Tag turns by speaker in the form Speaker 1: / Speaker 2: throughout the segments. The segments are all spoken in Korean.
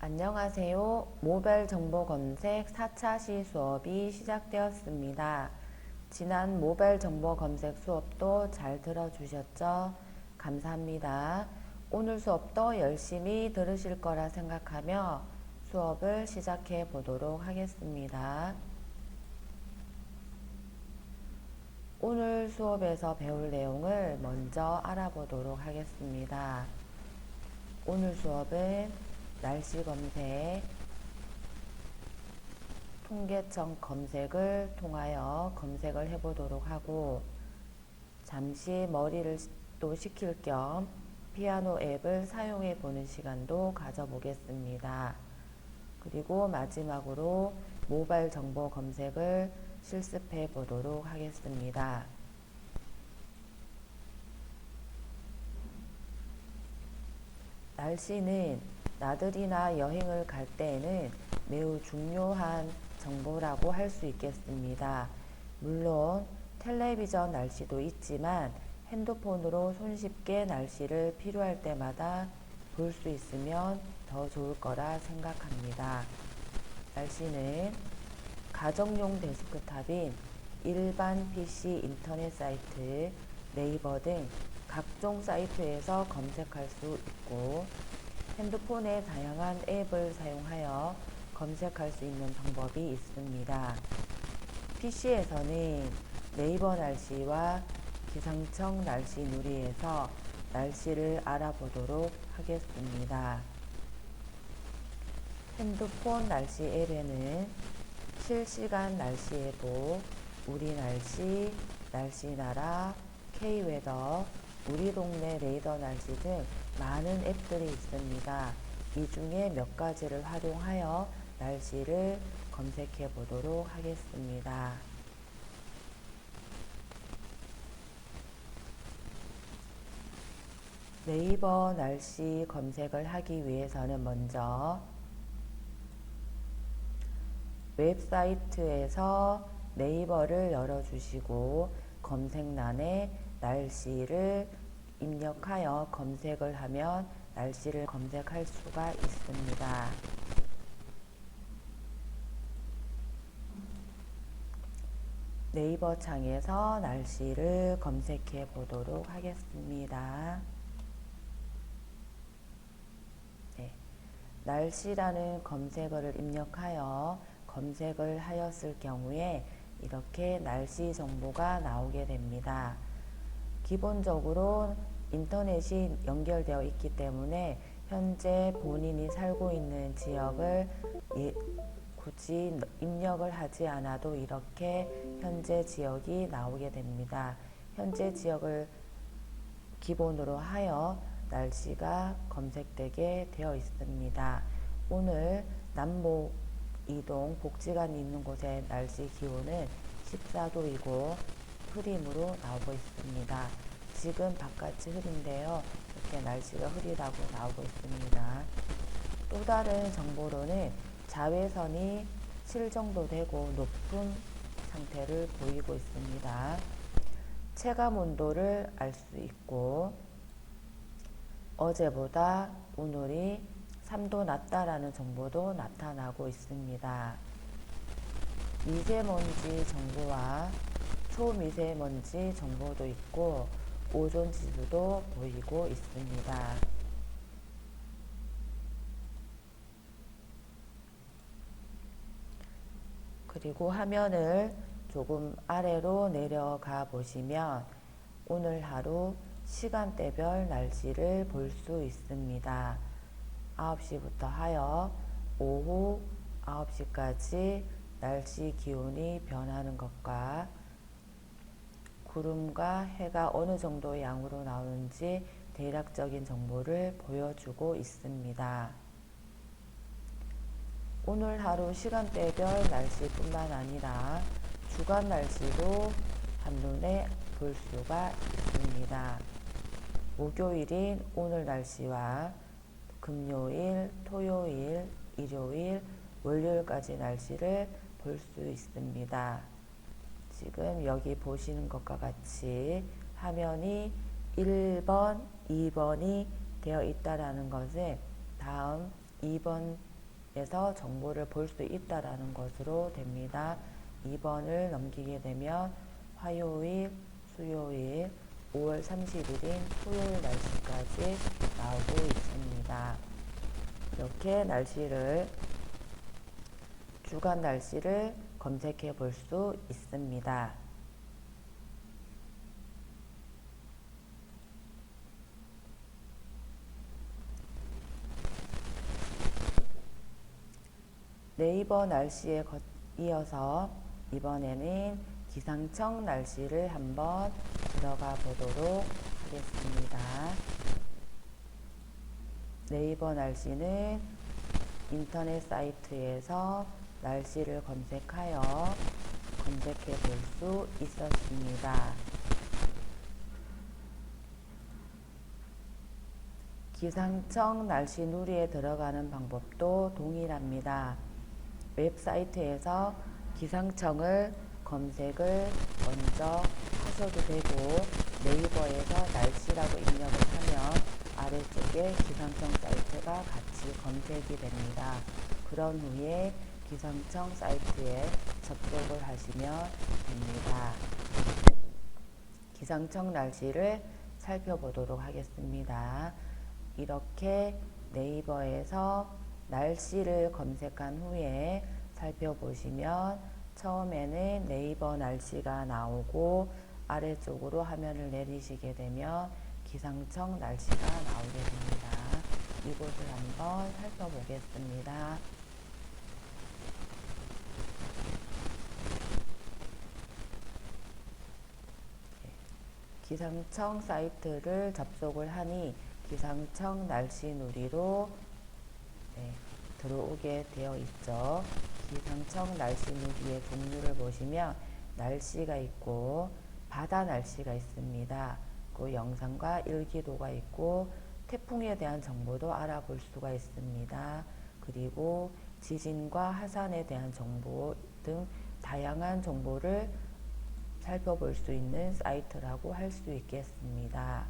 Speaker 1: 안녕하세요. 모바일 정보 검색 4차 시 수업이 시작되었습니다. 지난 모바일 정보 검색 수업도 잘 들어주셨죠? 감사합니다. 오늘 수업도 열심히 들으실 거라 생각하며 수업을 시작해 보도록 하겠습니다. 오늘 수업에서 배울 내용을 먼저 알아보도록 하겠습니다. 오늘 수업은 날씨 검색, 통계청 검색을 통하여 검색을 해보도록 하고, 잠시 머리를 또 식힐 겸 피아노 앱을 사용해 보는 시간도 가져보겠습니다. 그리고 마지막으로 모바일 정보 검색을 실습해 보도록 하겠습니다. 날씨는 나들이나 여행을 갈 때에는 매우 중요한 정보라고 할 수 있겠습니다. 물론 텔레비전 날씨도 있지만 핸드폰으로 손쉽게 날씨를 필요할 때마다 볼 수 있으면 더 좋을 거라 생각합니다. 날씨는 가정용 데스크탑인 일반 PC 인터넷 사이트, 네이버 등 각종 사이트에서 검색할 수 있고, 핸드폰의 다양한 앱을 사용하여 검색할 수 있는 방법이 있습니다. PC에서는 네이버 날씨와 기상청 날씨 누리에서 날씨를 알아보도록 하겠습니다. 핸드폰 날씨 앱에는 실시간 날씨 예보, 우리 날씨, 날씨나라, K웨더, 우리 동네 레이더 날씨 등 많은 앱들이 있습니다. 이 중에 몇 가지를 활용하여 날씨를 검색해 보도록 하겠습니다. 네이버 날씨 검색을 하기 위해서는 먼저 웹사이트에서 네이버를 열어주시고 검색란에 날씨를 입력하여 검색을 하면 날씨를 검색할 수가 있습니다. 네이버 창에서 날씨를 검색해 보도록 하겠습니다. 네, 날씨라는 검색어를 입력하여 검색을 하였을 경우에 이렇게 날씨 정보가 나오게 됩니다. 기본적으로 인터넷이 연결되어 있기 때문에 현재 본인이 살고 있는 지역을 굳이 입력을 하지 않아도 이렇게 현재 지역이 나오게 됩니다. 현재 지역을 기본으로 하여 날씨가 검색되게 되어 있습니다. 오늘 남북 이동 복지관이 있는 곳의 날씨 기온은 14도이고 흐림으로 나오고 있습니다. 지금 바깥이 흐린데요. 이렇게 날씨가 흐리다고 나오고 있습니다. 또 다른 정보로는 자외선이 7 정도 되고 높은 상태를 보이고 있습니다. 체감 온도를 알 수 있고, 어제보다 오늘이 3도 낮다라는 정보도 나타나고 있습니다. 미세먼지 정보와 초미세먼지 정보도 있고 오존 지수도 보이고 있습니다. 그리고 화면을 조금 아래로 내려가 보시면 오늘 하루 시간대별 날씨를 볼 수 있습니다. 9시부터 하여 오후 9시까지 날씨 기온이 변하는 것과 구름과 해가 어느 정도 양으로 나오는지 대략적인 정보를 보여주고 있습니다. 오늘 하루 시간대별 날씨뿐만 아니라 주간 날씨도 한눈에 볼 수가 있습니다. 목요일인 오늘 날씨와 금요일, 토요일, 일요일, 월요일까지 날씨를 볼 수 있습니다. 지금 여기 보시는 것과 같이 화면이 1번, 2번이 되어 있다는 것은 다음 2번 에서 정보를 볼 수 있다라는 것으로 됩니다. 2번을 넘기게 되면 화요일, 수요일, 5월 30일인 토요일 날씨까지 나오고 있습니다. 이렇게 주간 날씨를 검색해 볼 수 있습니다. 네이버 날씨에 이어서 이번에는 기상청 날씨를 한번 들어가 보도록 하겠습니다. 네이버 날씨는 인터넷 사이트에서 날씨를 검색해 볼 수 있었습니다. 기상청 날씨 누리에 들어가는 방법도 동일합니다. 웹사이트에서 기상청을 검색을 먼저 하셔도 되고, 네이버에서 날씨라고 입력을 하면 아래쪽에 기상청 사이트가 같이 검색이 됩니다. 그런 후에 기상청 사이트에 접속을 하시면 됩니다. 기상청 날씨를 살펴보도록 하겠습니다. 이렇게 네이버에서 날씨를 검색한 후에 살펴보시면 처음에는 네이버 날씨가 나오고 아래쪽으로 화면을 내리시게 되면 기상청 날씨가 나오게 됩니다. 이곳을 한번 살펴보겠습니다. 기상청 사이트를 접속을 하니 기상청 날씨 누리로 들어오게 되어 있죠. 기상청 날씨 누리의 종류를 보시면 날씨가 있고 바다 날씨가 있습니다. 그 영상과 일기도가 있고 태풍에 대한 정보도 알아볼 수가 있습니다. 그리고 지진과 하산에 대한 정보 등 다양한 정보를 살펴볼 수 있는 사이트라고 할 수 있겠습니다.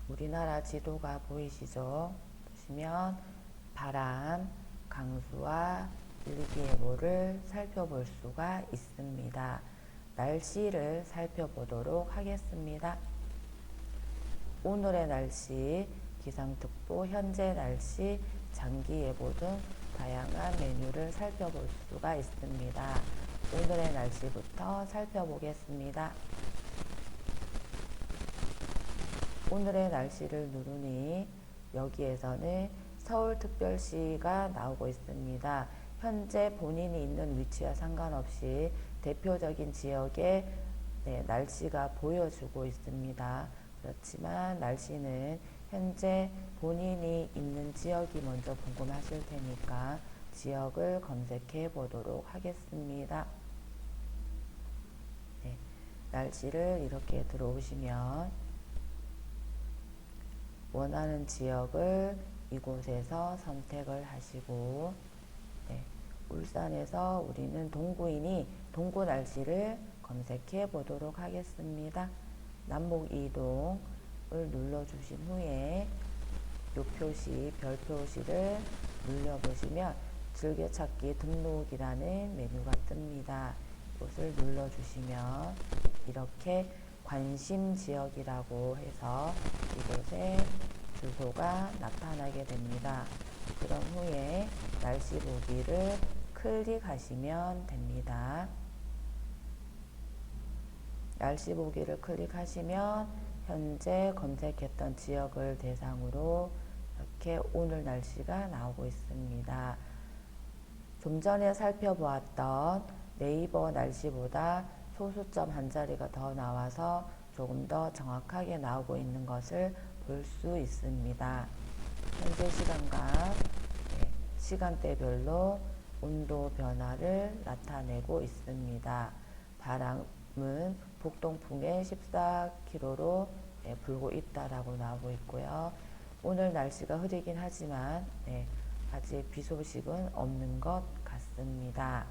Speaker 1: 우리나라 지도가 보이시죠? 보시면 바람, 강수와 일기예보를 살펴볼 수가 있습니다. 날씨를 살펴보도록 하겠습니다. 오늘의 날씨, 기상특보, 현재 날씨, 장기예보 등 다양한 메뉴를 살펴볼 수가 있습니다. 오늘의 날씨부터 살펴보겠습니다. 오늘의 날씨를 누르니 여기에서는 서울특별시가 나오고 있습니다. 현재 본인이 있는 위치와 상관없이 대표적인 지역의 날씨가 보여주고 있습니다. 그렇지만 날씨는 현재 본인이 있는 지역이 먼저 궁금하실 테니까 지역을 검색해 보도록 하겠습니다. 날씨를 이렇게 들어오시면 원하는 지역을 이곳에서 선택을 하시고, 울산에서 우리는 동구이니 동구 날씨를 검색해 보도록 하겠습니다. 남북 이동을 눌러주신 후에 요 표시, 별 표시를 눌러보시면 즐겨찾기 등록이라는 메뉴가 뜹니다. 이것을 눌러주시면 이렇게 관심 지역이라고 해서 이곳에 주소가 나타나게 됩니다. 그런 후에 날씨 보기를 클릭하시면 됩니다. 날씨 보기를 클릭하시면 현재 검색했던 지역을 대상으로 이렇게 오늘 날씨가 나오고 있습니다. 좀 전에 살펴보았던 네이버 날씨보다 소수점 한 자리가 더 나와서 조금 더 정확하게 나오고 있는 것을 볼 수 있습니다. 현재 시간과 시간대별로 온도 변화를 나타내고 있습니다. 바람은 북동풍에 14km로 불고 있다라고 나오고 있고요. 오늘 날씨가 흐리긴 하지만 아직 비 소식은 없는 것 같습니다.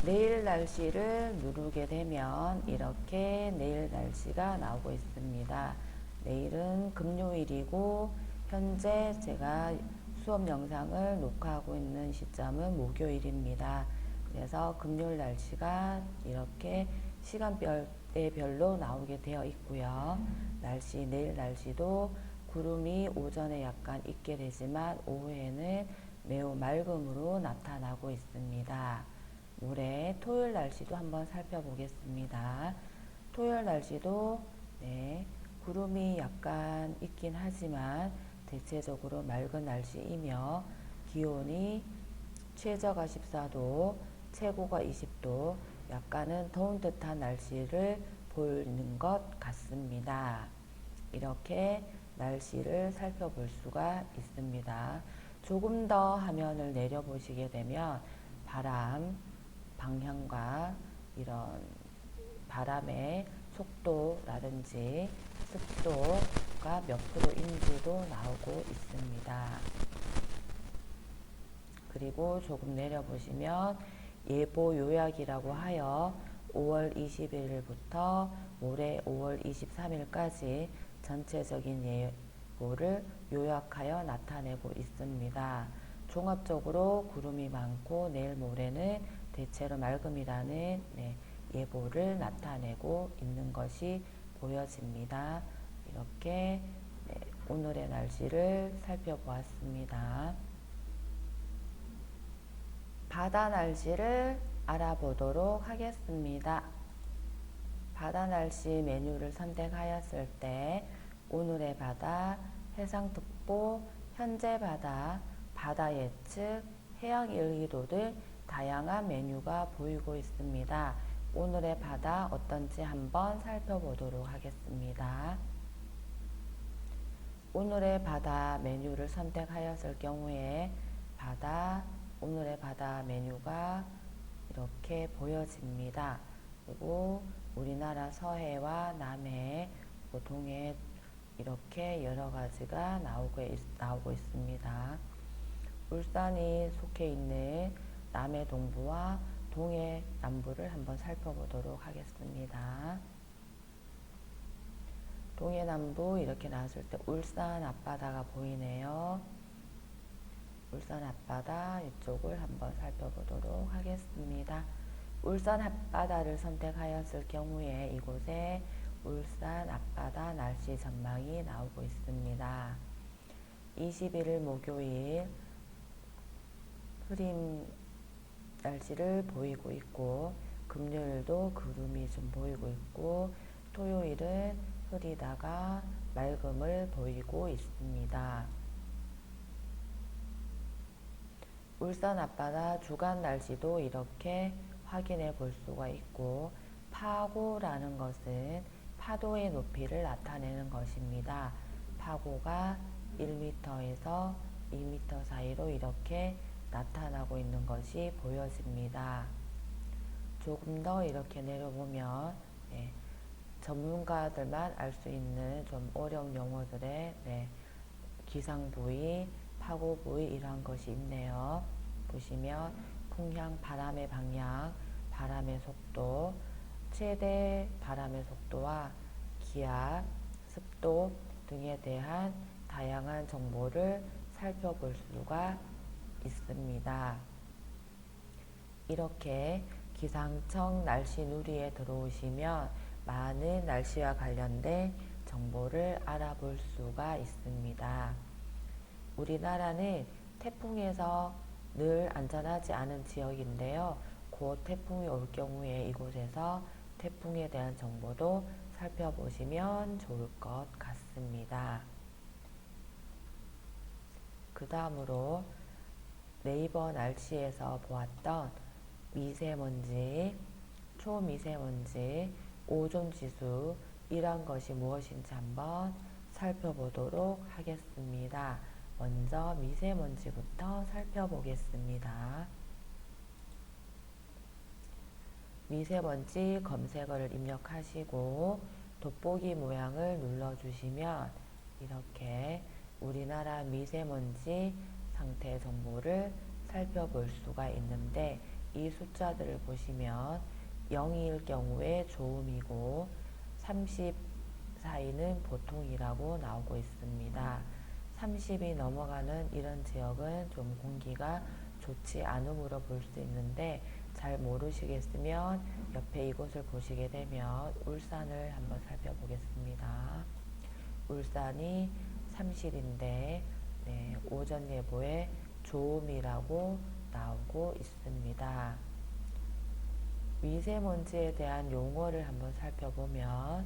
Speaker 1: 내일 날씨를 누르게 되면 이렇게 내일 날씨가 나오고 있습니다. 내일은 금요일이고 현재 제가 수업 영상을 녹화하고 있는 시점은 목요일입니다. 그래서 금요일 날씨가 이렇게 시간대별로 나오게 되어 있고요. 내일 날씨도 구름이 오전에 약간 있게 되지만 오후에는 매우 맑음으로 나타나고 있습니다. 모레 토요일 날씨도 한번 살펴보겠습니다. 토요일 날씨도 구름이 약간 있긴 하지만 대체적으로 맑은 날씨이며 기온이 최저가 14도, 최고가 20도, 약간은 더운 듯한 날씨를 보이는 것 같습니다. 이렇게 날씨를 살펴볼 수가 있습니다. 조금 더 화면을 내려보시게 되면 바람, 방향과 이런 바람의 속도라든지 습도가 몇 프로인지도 나오고 있습니다. 그리고 조금 내려보시면 예보 요약이라고 하여 5월 20일부터 모레 5월 23일까지 전체적인 예보를 요약하여 나타내고 있습니다. 종합적으로 구름이 많고 내일 모레는 대체로 맑음이라는 예보를 나타내고 있는 것이 보여집니다. 이렇게 오늘의 날씨를 살펴보았습니다. 바다 날씨를 알아보도록 하겠습니다. 바다 날씨 메뉴를 선택하였을 때 오늘의 바다, 해상특보, 현재 바다, 바다 예측, 해양 일기도 등 다양한 메뉴가 보이고 있습니다. 오늘의 바다 어떤지 한번 살펴보도록 하겠습니다. 오늘의 바다 메뉴를 선택하였을 경우에 오늘의 바다 메뉴가 이렇게 보여집니다. 그리고 우리나라 서해와 남해, 동해 이렇게 여러 가지가 나오고 있습니다. 울산이 속해 있는 남해 동부와 동해 남부를 한번 살펴보도록 하겠습니다. 동해 남부 이렇게 나왔을 때 울산 앞바다가 보이네요. 울산 앞바다 이쪽을 한번 살펴보도록 하겠습니다. 울산 앞바다를 선택하였을 경우에 이곳에 울산 앞바다 날씨 전망이 나오고 있습니다. 21일 목요일 흐림 날씨를 보이고 있고 금요일도 구름이 좀 보이고 있고 토요일은 흐리다가 맑음을 보이고 있습니다. 울산 앞바다 주간 날씨도 이렇게 확인해 볼 수가 있고 파고라는 것은 파도의 높이를 나타내는 것입니다. 파고가 1m에서 2m 사이로 이렇게 나타나고 있는 것이 보여집니다. 조금 더 이렇게 내려보면 전문가들만 알 수 있는 좀 어려운 용어들의 기상부위, 파고부위 이러한 것이 있네요. 보시면 풍향, 바람의 방향, 바람의 속도, 최대 바람의 속도와 기압, 습도 등에 대한 다양한 정보를 살펴볼 수가 있습니다. 이렇게 기상청 날씨 누리에 들어오시면 많은 날씨와 관련된 정보를 알아볼 수가 있습니다. 우리나라는 태풍에서 늘 안전하지 않은 지역인데요. 곧 태풍이 올 경우에 이곳에서 태풍에 대한 정보도 살펴보시면 좋을 것 같습니다. 그 다음으로 네이버 날씨에서 보았던 미세먼지, 초미세먼지, 오존지수 이런 것이 무엇인지 한번 살펴보도록 하겠습니다. 먼저 미세먼지부터 살펴보겠습니다. 미세먼지 검색어를 입력하시고 돋보기 모양을 눌러주시면 이렇게 우리나라 미세먼지 상태 정보를 살펴볼 수가 있는데 이 숫자들을 보시면 0일 경우에 좋음이고 30 사이는 보통이라고 나오고 있습니다. 30이 넘어가는 이런 지역은 좀 공기가 좋지 않음으로 볼 수 있는데, 잘 모르시겠으면 옆에 이곳을 보시게 되면 울산을 한번 살펴보겠습니다. 울산이 30인데 오전 예보에 좋음이라고 나오고 있습니다. 미세먼지에 대한 용어를 한번 살펴보면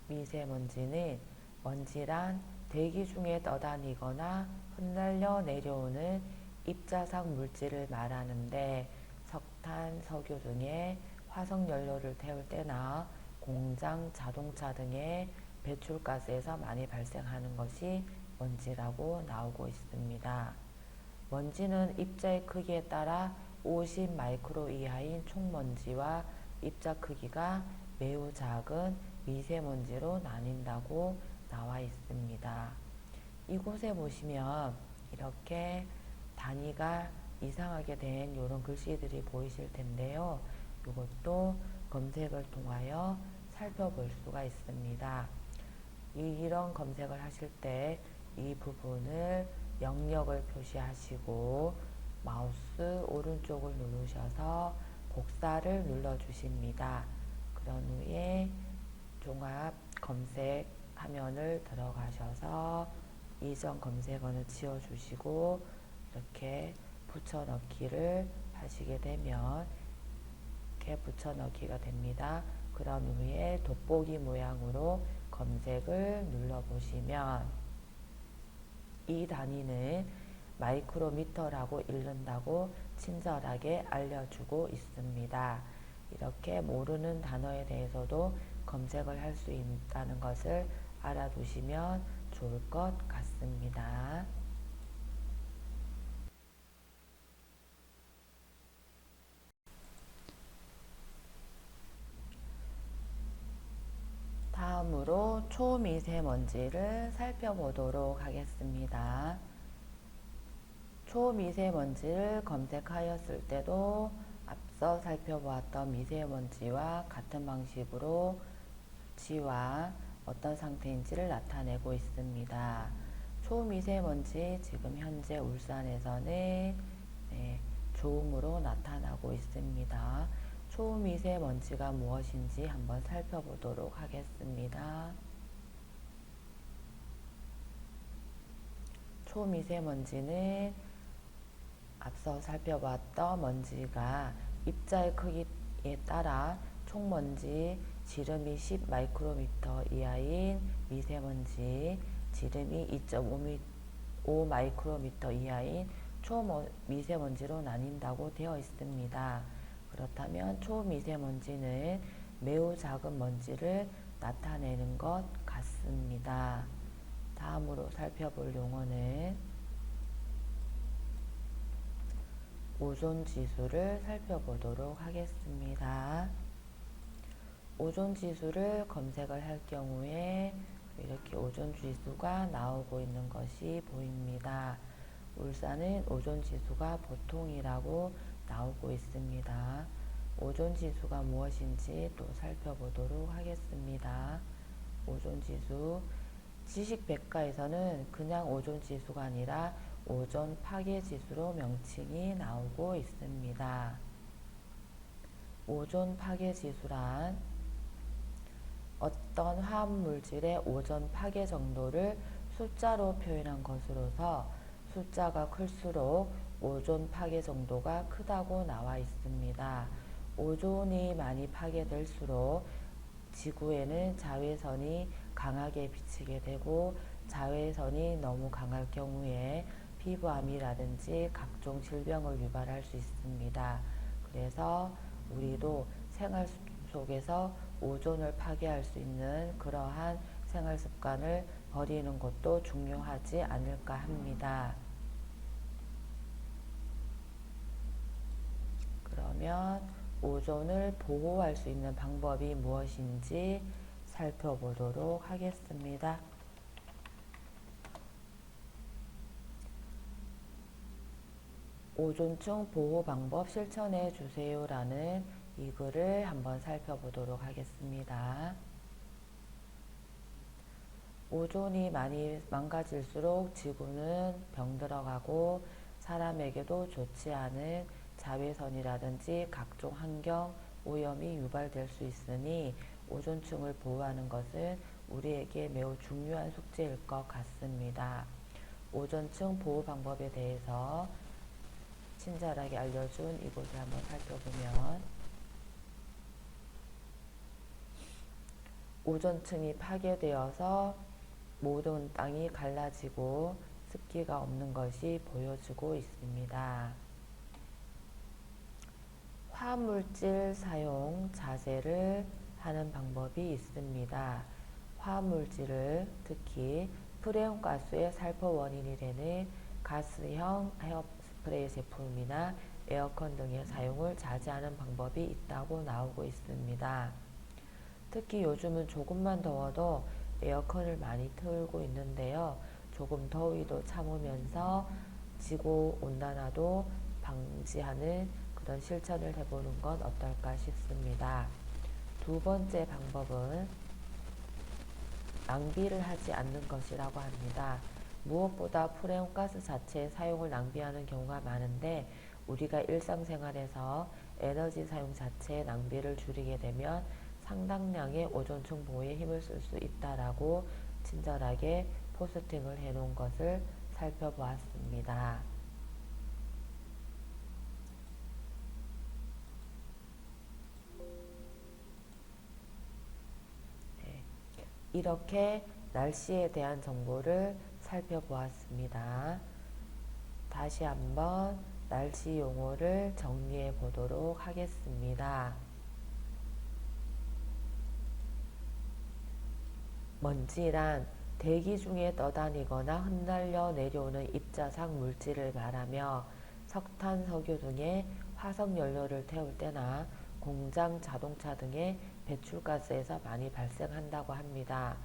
Speaker 1: 미세먼지는 먼지란 대기 중에 떠다니거나 흩날려 내려오는 입자상 물질을 말하는데, 석탄, 석유 등의 화석연료를 태울 때나 공장, 자동차 등의 배출가스에서 많이 발생하는 것이 먼지라고 나오고 있습니다. 먼지는 입자의 크기에 따라 50 마이크로 이하인 총먼지와 입자 크기가 매우 작은 미세먼지로 나뉜다고 나와 있습니다. 이곳에 보시면 이렇게 단위가 이상하게 된 이런 글씨들이 보이실 텐데요. 이것도 검색을 통하여 살펴볼 수가 있습니다. 이런 검색을 하실 때 이 부분을 영역을 표시하시고 마우스 오른쪽을 누르셔서 복사를 눌러 주십니다. 그런 후에 종합 검색 화면을 들어가셔서 이전 검색어는 지워주시고 이렇게 붙여넣기를 하시게 되면 이렇게 붙여넣기가 됩니다. 그런 후에 돋보기 모양으로 검색을 눌러보시면 이 단위는 마이크로미터라고 읽는다고 친절하게 알려주고 있습니다. 이렇게 모르는 단어에 대해서도 검색을 할 수 있다는 것을 알아두시면 좋을 것 같습니다. 다음으로 초미세먼지를 살펴보도록 하겠습니다. 초미세먼지를 검색하였을 때도 앞서 살펴보았던 미세먼지와 같은 방식으로 수치와 어떤 상태인지를 나타내고 있습니다. 초미세먼지 지금 현재 울산에서는 좋음으로 나타나고 있습니다. 초미세먼지가 무엇인지 한번 살펴보도록 하겠습니다. 초미세먼지는 앞서 살펴봤던 먼지가 입자의 크기에 따라 총먼지, 지름이 10 마이크로미터 이하인 미세먼지, 지름이 2.5 마이크로미터 이하인 초미세먼지로 나뉜다고 되어 있습니다. 그렇다면 초미세먼지는 매우 작은 먼지를 나타내는 것 같습니다. 다음으로 살펴볼 용어는 오존 지수를 살펴보도록 하겠습니다. 오존 지수를 검색을 할 경우에 이렇게 오존 지수가 나오고 있는 것이 보입니다. 울산은 오존 지수가 보통이라고 나오고 있습니다. 오존 지수가 무엇인지 또 살펴보도록 하겠습니다. 오존 지수, 지식백과에서는 그냥 오존 지수가 아니라 오존 파괴 지수로 명칭이 나오고 있습니다. 오존 파괴 지수란 어떤 화합 물질의 오존 파괴 정도를 숫자로 표현한 것으로서 숫자가 클수록 오존 파괴 정도가 크다고 나와 있습니다. 오존이 많이 파괴될수록 지구에는 자외선이 강하게 비치게 되고, 자외선이 너무 강할 경우에 피부암이라든지 각종 질병을 유발할 수 있습니다. 그래서 우리도 생활 속에서 오존을 파괴할 수 있는 그러한 생활 습관을 버리는 것도 중요하지 않을까 합니다. 그러면 오존을 보호할 수 있는 방법이 무엇인지 살펴보도록 하겠습니다. 오존층 보호 방법 실천해 주세요라는 이 글을 한번 살펴보도록 하겠습니다. 오존이 많이 망가질수록 지구는 병들어가고 사람에게도 좋지 않은 자외선이라든지 각종 환경 오염이 유발될 수 있으니 오존층을 보호하는 것은 우리에게 매우 중요한 숙제일 것 같습니다. 오존층 보호 방법에 대해서 친절하게 알려준 이곳을 한번 살펴보면, 오존층이 파괴되어서 모든 땅이 갈라지고 습기가 없는 것이 보여지고 있습니다. 화물질 사용 자제를 하는 방법이 있습니다. 화물질을 특히 프레온가스의 살포 원인이 되는 가스형 헤어스프레이 제품이나 에어컨 등의 사용을 자제하는 방법이 있다고 나오고 있습니다. 특히 요즘은 조금만 더워도 에어컨을 많이 틀고 있는데요. 조금 더위도 참으면서 지구 온난화도 방지하는 그런 실천을 해보는 건 어떨까 싶습니다. 두 번째 방법은 낭비를 하지 않는 것이라고 합니다. 무엇보다 프레온가스 자체의 사용을 낭비하는 경우가 많은데, 우리가 일상생활에서 에너지 사용 자체의 낭비를 줄이게 되면 상당량의 오존층 보호에 힘을 쓸 수 있다라고 친절하게 포스팅을 해놓은 것을 살펴보았습니다. 네, 이렇게 날씨에 대한 정보를 살펴보았습니다. 다시 한번 날씨 용어를 정리해 보도록 하겠습니다. 먼지란 대기 중에 떠다니거나 흩날려 내려오는 입자상 물질을 말하며, 석탄, 석유 등의 화석연료를 태울 때나 공장, 자동차 등의 배출가스에서 많이 발생한다고 합니다.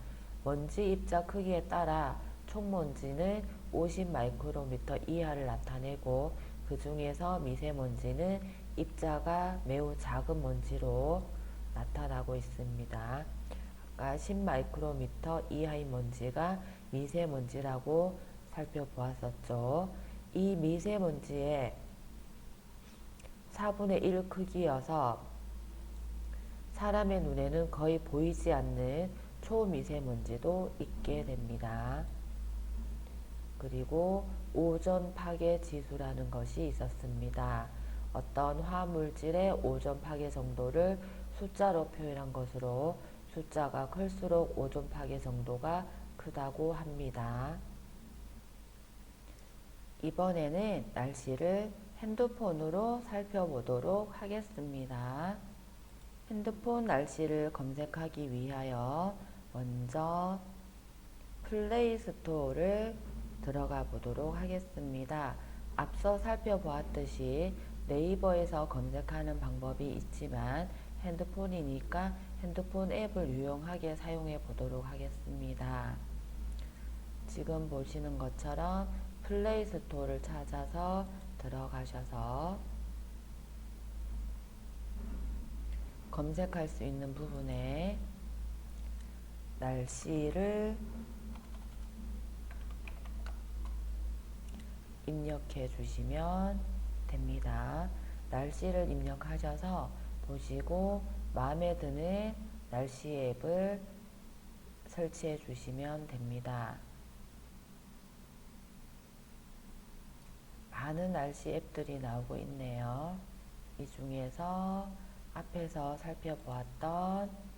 Speaker 1: 먼지 입자 크기에 따라 총먼지는 50 마이크로미터 이하를 나타내고, 그 중에서 미세먼지는 입자가 매우 작은 먼지로 나타나고 있습니다. 10 마이크로미터 이하의 먼지가 미세먼지라고 살펴보았었죠. 이 미세먼지의 4분의 1 크기여서 사람의 눈에는 거의 보이지 않는 초미세먼지도 있게 됩니다. 그리고 오존 파괴 지수라는 것이 있었습니다. 어떤 화물질의 오존 파괴 정도를 숫자로 표현한 것으로, 숫자가 클수록 오존 파괴 정도가 크다고 합니다. 이번에는 날씨를 핸드폰으로 살펴보도록 하겠습니다. 핸드폰 날씨를 검색하기 위하여 먼저 플레이스토어를 들어가 보도록 하겠습니다. 앞서 살펴보았듯이 네이버에서 검색하는 방법이 있지만 핸드폰이니까 핸드폰 앱을 유용하게 사용해 보도록 하겠습니다. 지금 보시는 것처럼 플레이스토어를 찾아서 들어가셔서 검색할 수 있는 부분에 날씨를 입력해 주시면 됩니다. 날씨를 입력하셔서 보시고 마음에 드는 날씨 앱을 설치해 주시면 됩니다. 많은 날씨 앱들이 나오고 있네요. 이 중에서 앞에서 살펴보았던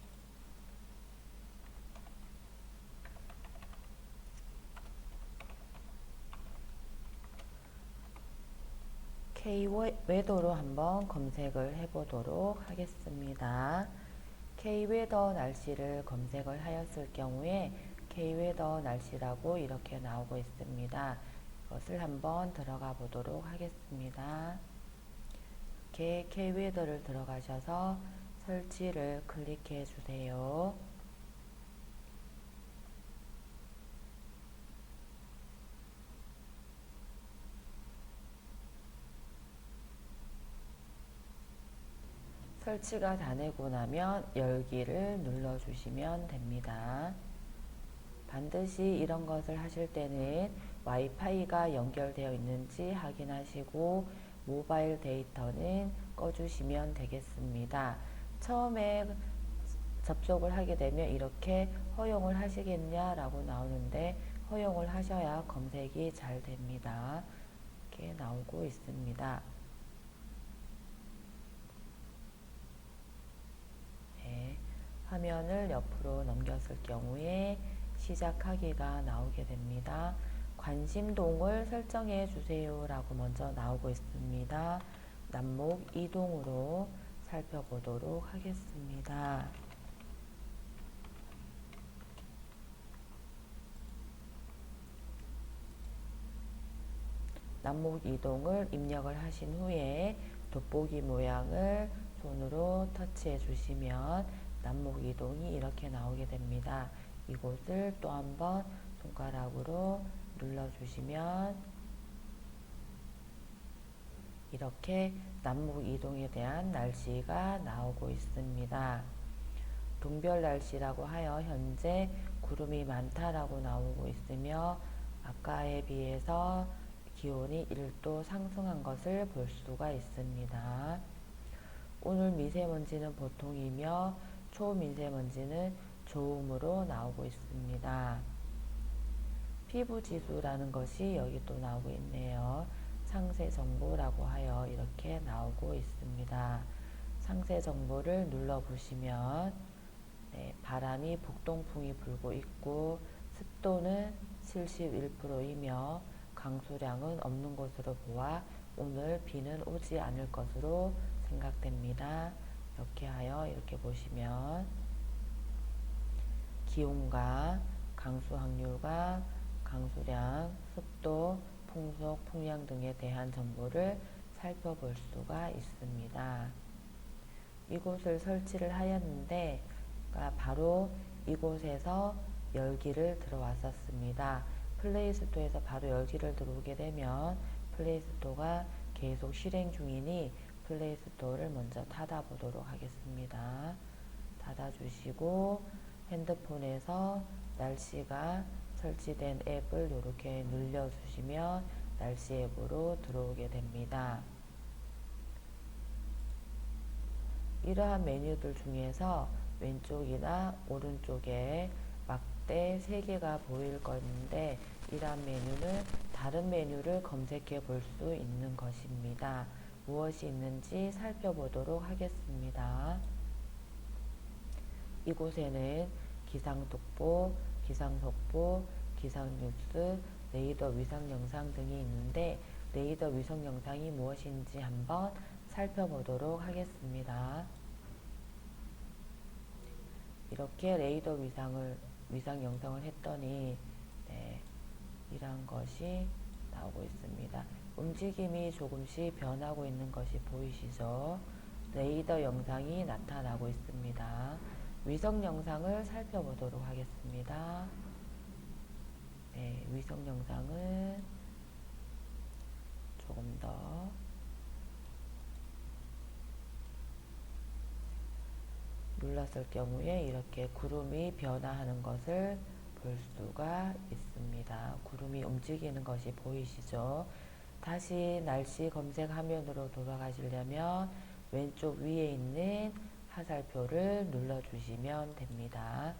Speaker 1: K웨더로 한번 검색을 해보도록 하겠습니다. K웨더 날씨를 검색을 하였을 경우에 K웨더 날씨라고 이렇게 나오고 있습니다. 이것을 한번 들어가 보도록 하겠습니다. 이렇게 K웨더를 들어가셔서 설치를 클릭해 주세요. 설치가 다 되고 나면 열기를 눌러주시면 됩니다. 반드시 이런 것을 하실 때는 와이파이가 연결되어 있는지 확인하시고 모바일 데이터는 꺼주시면 되겠습니다. 처음에 접속을 하게 되면 이렇게 허용을 하시겠냐라고 나오는데 허용을 하셔야 검색이 잘 됩니다. 이렇게 나오고 있습니다. 네, 화면을 옆으로 넘겼을 경우에 시작하기가 나오게 됩니다. 관심동을 설정해 주세요 라고 먼저 나오고 있습니다. 남목 이동으로 살펴보도록 하겠습니다. 남목 이동을 입력을 하신 후에 돋보기 모양을 손으로 터치해 주시면 남목 이동이 이렇게 나오게 됩니다. 이곳을 또 한번 손가락으로 눌러 주시면 이렇게 남목 이동에 대한 날씨가 나오고 있습니다. 동별 날씨라고 하여 현재 구름이 많다라고 나오고 있으며 아까에 비해서 기온이 1도 상승한 것을 볼 수가 있습니다. 오늘 미세먼지는 보통이며 초미세먼지는 좋음으로 나오고 있습니다. 피부지수라는 것이 여기 또 나오고 있네요. 상세정보라고 하여 이렇게 나오고 있습니다. 상세정보를 눌러보시면 네, 바람이 북동풍이 불고 있고 습도는 71%이며 강수량은 없는 것으로 보아 오늘 비는 오지 않을 것으로 생각됩니다. 이렇게 하여 이렇게 보시면 기온과 강수 확률과 강수량, 습도, 풍속, 풍량 등에 대한 정보를 살펴볼 수가 있습니다. 이곳을 설치를 하였는데 바로 이곳에서 열기를 들어왔었습니다. 플레이스토어에서 바로 열기를 들어오게 되면 플레이스토어가 계속 실행 중이니 플레이스토어를 먼저 닫아 보도록 하겠습니다. 닫아 주시고 핸드폰에서 날씨가 설치된 앱을 이렇게 눌러 주시면 날씨 앱으로 들어오게 됩니다. 이러한 메뉴들 중에서 왼쪽이나 오른쪽에 막대 3개가 보일 건데 이러한 메뉴는 다른 메뉴를 검색해 볼 수 있는 것입니다. 무엇이 있는지 살펴보도록 하겠습니다. 이곳에는 기상특보, 기상속보, 기상뉴스, 레이더 위성 영상 등이 있는데 레이더 위성 영상이 무엇인지 한번 살펴보도록 하겠습니다. 이렇게 레이더 위상 영상을 했더니 네, 이런 것이 나오고 있습니다. 움직임이 조금씩 변하고 있는 것이 보이시죠? 레이더 영상이 나타나고 있습니다. 위성 영상을 살펴보도록 하겠습니다. 네, 위성 영상은 조금 더 눌렀을 경우에 이렇게 구름이 변화하는 것을 볼 수가 있습니다. 구름이 움직이는 것이 보이시죠? 다시 날씨 검색 화면으로 돌아가시려면 왼쪽 위에 있는 화살표를 눌러주시면 됩니다.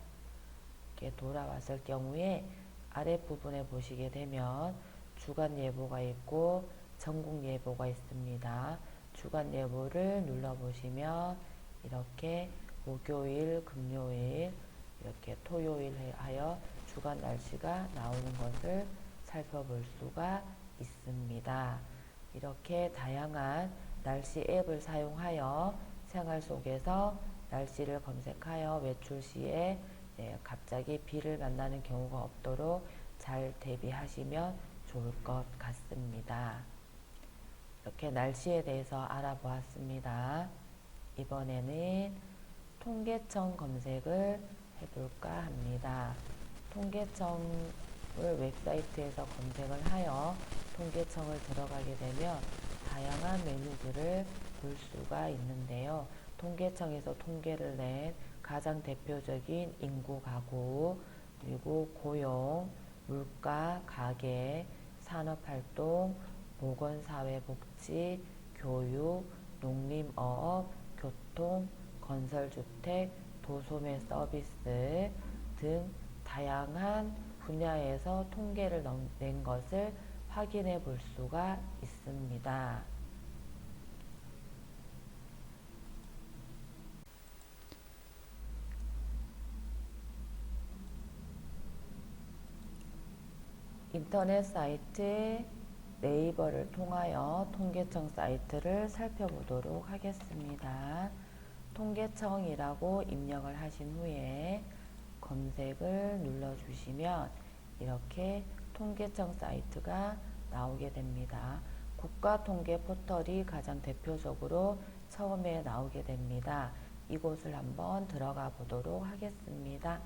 Speaker 1: 이렇게 돌아왔을 경우에 아랫부분에 보시게 되면 주간 예보가 있고 전국 예보가 있습니다. 주간 예보를 눌러보시면 이렇게 목요일, 금요일, 이렇게 토요일 하여 주간 날씨가 나오는 것을 살펴볼 수가 있습니다. 이렇게 다양한 날씨 앱을 사용하여 생활 속에서 날씨를 검색하여 외출 시에 갑자기 비를 만나는 경우가 없도록 잘 대비하시면 좋을 것 같습니다. 이렇게 날씨에 대해서 알아보았습니다. 이번에는 통계청 검색을 해볼까 합니다. 통계청을 웹사이트에서 검색을 하여 통계청을 들어가게 되면 다양한 메뉴들을 볼 수가 있는데요. 통계청에서 통계를 낸 가장 대표적인 인구 가구, 그리고 고용, 물가, 가계, 산업활동, 보건사회복지, 교육, 농림어업, 교통, 건설주택, 도소매 서비스 등 다양한 분야에서 통계를 낸 것을 확인해 볼 수가 있습니다. 인터넷 사이트 네이버를 통하여 통계청 사이트를 살펴보도록 하겠습니다. 통계청이라고 입력을 하신 후에 검색을 눌러주시면 이렇게 통계청 사이트가 나오게 됩니다. 국가통계 포털이 가장 대표적으로 처음에 나오게 됩니다. 이곳을 한번 들어가 보도록 하겠습니다.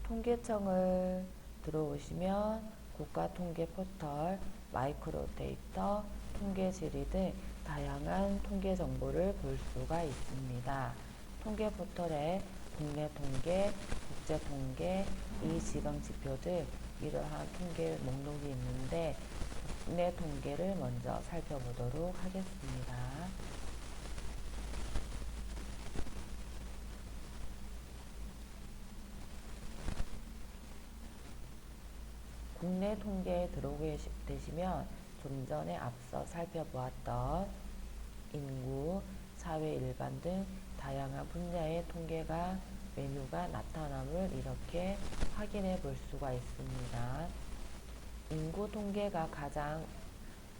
Speaker 1: 통계청을 들어오시면 국가통계 포털, 마이크로 데이터, 통계지리 등 다양한 통계 정보를 볼 수가 있습니다. 통계 포털에 국내 통계, 국제 통계, 이지방 지표 등 이러한 통계 목록이 있는데 국내 통계를 먼저 살펴보도록 하겠습니다. 국내 통계에 들어오게 되시면 좀 전에 앞서 살펴보았던 인구, 사회 일반 등 다양한 분야의 통계가 메뉴가 나타남을 이렇게 확인해 볼 수가 있습니다. 인구 통계가 가장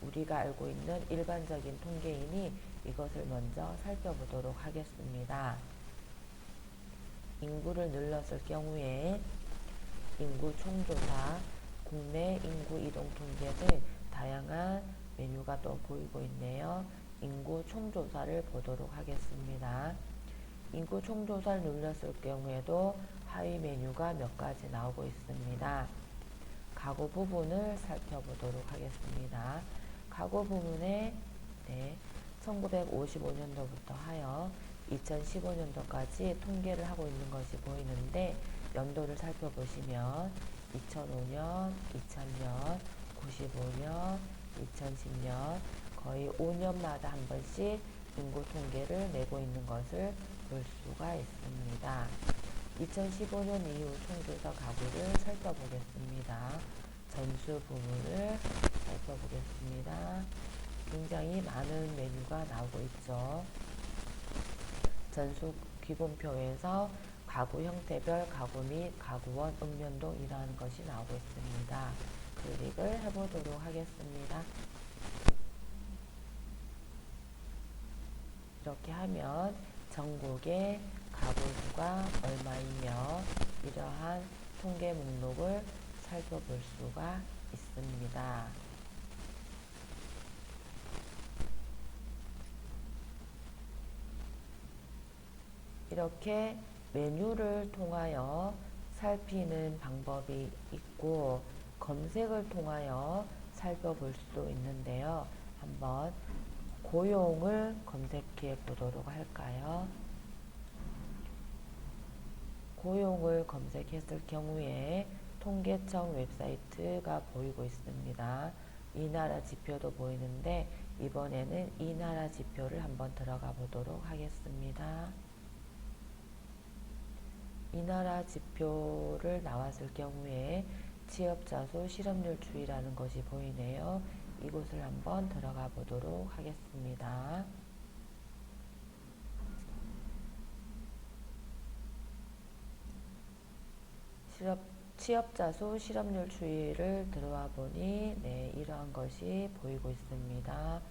Speaker 1: 우리가 알고 있는 일반적인 통계이니 이것을 먼저 살펴보도록 하겠습니다. 인구를 눌렀을 경우에 인구 총조사, 국내 인구 이동 통계 등 다양한 메뉴가 또 보이고 있네요. 인구 총조사를 보도록 하겠습니다. 인구 총조사를 눌렀을 경우에도 하위 메뉴가 몇 가지 나오고 있습니다. 가구 부분을 살펴보도록 하겠습니다. 가구 부분에 1955년도부터 하여 2015년도까지 통계를 하고 있는 것이 보이는데 연도를 살펴보시면 2005년, 2000년, 95년, 2010년 거의 5년마다 한 번씩 인구 통계를 내고 있는 것을 볼 수가 있습니다. 2015년 이후 총조사 가구를 살펴보겠습니다. 전수 부분을 살펴보겠습니다. 굉장히 많은 메뉴가 나오고 있죠. 전수 기본표에서 가구 형태별 가구 및 가구원 읍면동이라는 것이 나오고 있습니다. 클릭을 해보도록 하겠습니다. 이렇게 하면 전국의 가구 수가 얼마이며 이러한 통계 목록을 살펴볼 수가 있습니다. 이렇게 메뉴를 통하여 살피는 방법이 있고 검색을 통하여 살펴볼 수도 있는데요. 한번 고용을 검색해 보도록 할까요? 고용을 검색했을 경우에 통계청 웹사이트가 보이고 있습니다. 이 나라 지표도 보이는데 이번에는 이 나라 지표를 한번 들어가 보도록 하겠습니다. 이 나라 지표를 나왔을 경우에 취업자 수 실업률 추이라는 것이 보이네요. 이곳을 한번 들어가 보도록 하겠습니다. 취업자 수 실업률 추이를 들어와 보니 이러한 것이 보이고 있습니다.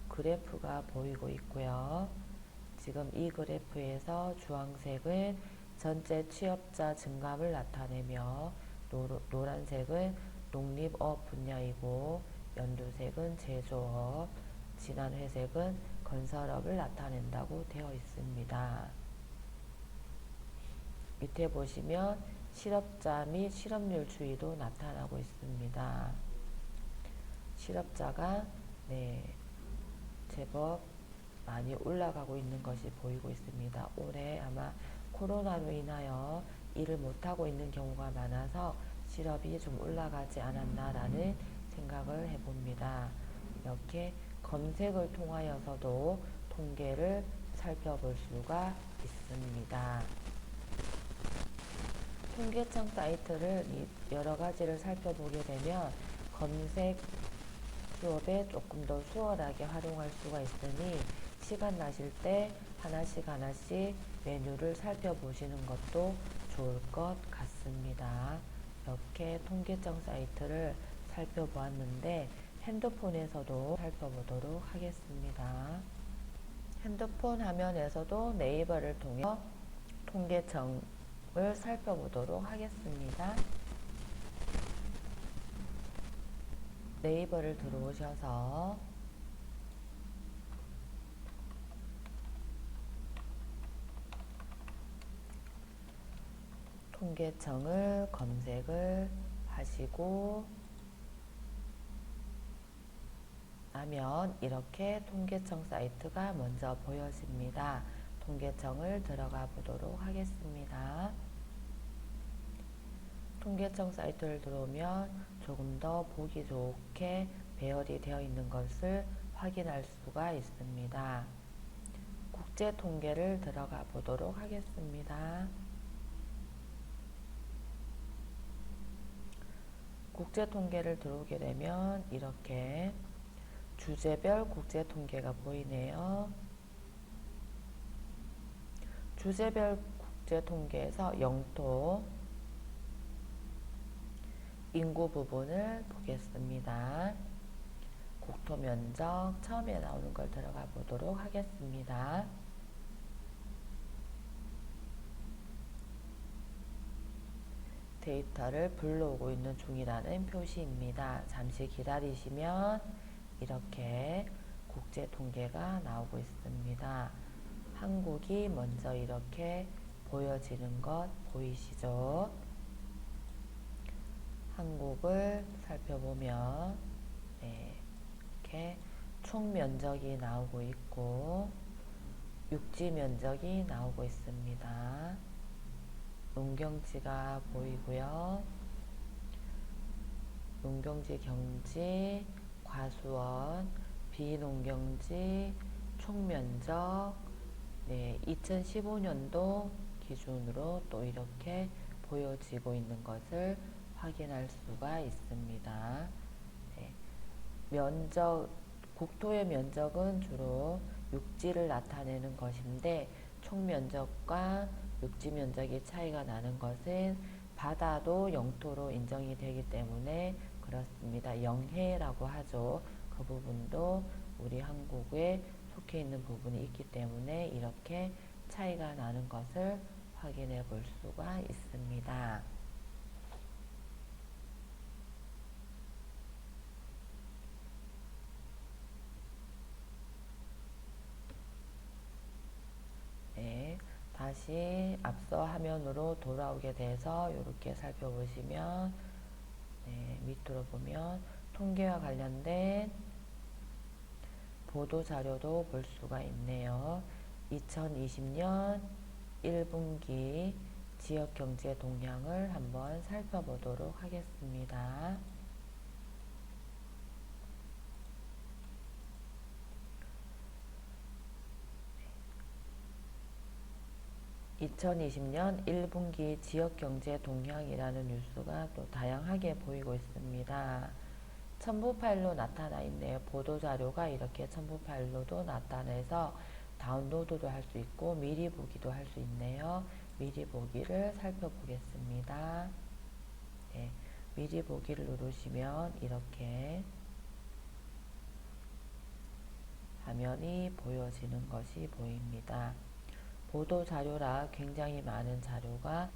Speaker 1: 그래프가 보이고 있고요. 지금 이 그래프에서 주황색은 전체 취업자 증감을 나타내며 노란색은 농림업 분야이고 연두색은 제조업, 진한 회색은 건설업을 나타낸다고 되어 있습니다. 밑에 보시면 실업자 및 실업률 추이도 나타나고 있습니다. 실업자가 네, 제법 많이 올라가고 있는 것이 보이고 있습니다. 올해 아마 코로나로 인하여 일을 못하고 있는 경우가 많아서 실업이 좀 올라가지 않았나라는 생각을 해봅니다. 이렇게 검색을 통하여서도 통계를 살펴볼 수가 있습니다. 통계청 사이트를 여러 가지를 살펴보게 되면 검색 수업에 조금 더 수월하게 활용할 수가 있으니 시간 나실 때 하나씩 하나씩 메뉴를 살펴보시는 것도 좋을 것 같습니다. 이렇게 통계청 사이트를 살펴보았는데 핸드폰에서도 살펴보도록 하겠습니다. 핸드폰 화면에서도 네이버를 통해 통계청을 살펴보도록 하겠습니다. 네이버를 들어오셔서 통계청을 검색을 하시고 나면 이렇게 통계청 사이트가 먼저 보여집니다. 통계청을 들어가 보도록 하겠습니다. 통계청 사이트를 들어오면 조금 더 보기 좋게 배열이 되어 있는 것을 확인할 수가 있습니다. 국제 통계를 들어가 보도록 하겠습니다. 국제 통계를 들어오게 되면 이렇게 주제별 국제 통계가 보이네요. 주제별 국제 통계에서 영토, 인구 부분을 보겠습니다. 국토 면적 처음에 나오는 걸 들어가 보도록 하겠습니다. 데이터를 불러오고 있는 중이라는 표시입니다. 잠시 기다리시면 이렇게 국제 통계가 나오고 있습니다. 한국이 먼저 이렇게 보여지는 것 보이시죠? 한국을 살펴보면 네, 이렇게 총 면적이 나오고 있고 육지 면적이 나오고 있습니다. 농경지가 보이고요. 농경지 경지, 과수원, 비농경지, 총면적, 네, 2015년도 기준으로 또 이렇게 보여지고 있는 것을 확인할 수가 있습니다. 네, 면적, 국토의 면적은 주로 육지를 나타내는 것인데 총면적과 육지 면적이 차이가 나는 것은 바다도 영토로 인정이 되기 때문에 그렇습니다. 영해라고 하죠. 그 부분도 우리 한국에 속해 있는 부분이 있기 때문에 이렇게 차이가 나는 것을 확인해 볼 수가 있습니다. 네, 다시 앞서 화면으로 돌아오게 돼서 이렇게 살펴보시면 네, 밑으로 보면 통계와 관련된 보도 자료도 볼 수가 있네요. 2020년 1분기 지역 경제 동향을 한번 살펴보도록 하겠습니다. 2020년 1분기 지역경제 동향이라는 뉴스가 또 다양하게 보이고 있습니다. 첨부 파일로 나타나 있네요. 보도자료가 이렇게 첨부 파일로도 나타내서 다운로드도 할 수 있고 미리 보기도 할 수 있네요. 미리 보기를 살펴보겠습니다. 네, 미리 보기를 누르시면 이렇게 화면이 보여지는 것이 보입니다. 보도 자료라 굉장히 많은 자료가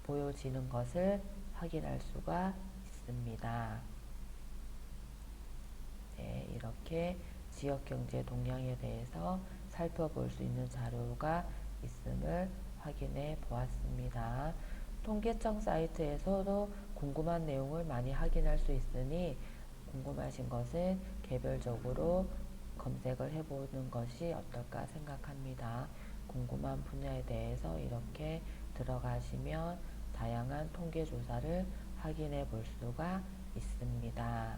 Speaker 1: 보여지는 것을 확인할 수가 있습니다. 네, 이렇게 지역경제 동향에 대해서 살펴볼 수 있는 자료가 있음을 확인해 보았습니다. 통계청 사이트에서도 궁금한 내용을 많이 확인할 수 있으니 궁금하신 것은 개별적으로 검색을 해보는 것이 어떨까 생각합니다. 궁금한 분야에 대해서 이렇게 들어가시면 다양한 통계 조사를 확인해 볼 수가 있습니다.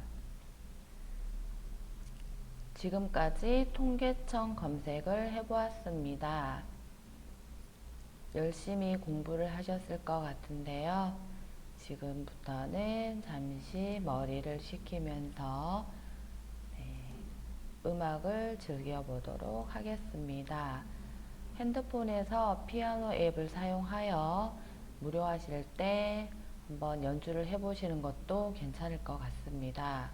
Speaker 1: 지금까지 통계청 검색을 해보았습니다. 열심히 공부를 하셨을 것 같은데요. 지금부터는 잠시 머리를 식히면서 음악을 즐겨보도록 하겠습니다. 핸드폰에서 피아노 앱을 사용하여 무료하실 때 한번 연주를 해보시는 것도 괜찮을 것 같습니다.